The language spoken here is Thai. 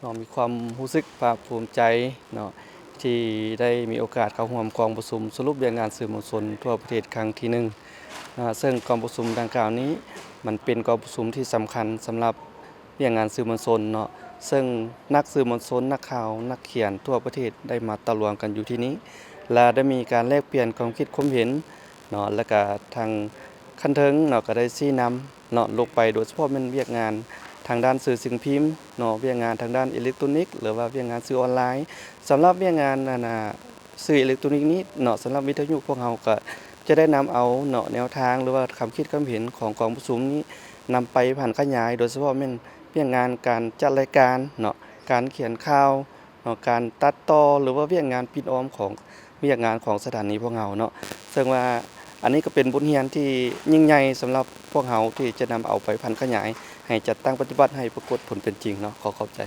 เนาะมีความรู้สึกภาคภูมิใจเนาะที่ได้มีโอกาสเข้าร่วมกองประชุมสรุปเรื่องงานสื่อมวลชนทั่วประเทศครั้งที่1ซึ่งกองประชุมดังกล่าวนี้มันเป็นกองประชุมที่สำคัญสำหรับเรื่องงานสื่อมวลชนเนาะซึ่งนักสื่อมวลชนนักข่าวนักเขียนทั่วประเทศได้มาตะรวมกันอยู่ที่นี้และได้มีการแลกเปลี่ยนความคิดความเห็นเนาะและก็ทางคันเทิงเนาะก็ได้ชี้นำเนาะลงไปโดยเฉพาะเป็นเวียกงานทางด้านสื่อสิ่งพิมพ์เนาะเวียกงานทางด้านอิเล็กทรอนิกส์หรือว่าเวียกงานสื่อออนไลน์สำหรับเวียกงานสื่ออิเล็กทรอนิกส์นี้เนาะสำหรับวิทยุพวกเราก็จะได้นำเอาเนาะแนวทางหรือว่าความคิดความเห็นของกองประชุมนี้นำไปผ่านขยายโดยเฉพาะเป็นเวียกงานการจัดรายการเนาะการเขียนข่าวเนาะการตัดต่อหรือว่าเวียกงานปิดออมของเวียกงานของสถานีพวกเราเนาะซึ่งว่าอันนี้ก็เป็นบทเรียนที่ยิ่งใหญ่สำหรับพวกเราที่จะนำเอาไปพันขยายให้จัดตั้งปฏิบัติให้ปรากฏผลเป็นจริงเนาะขอขอบใจ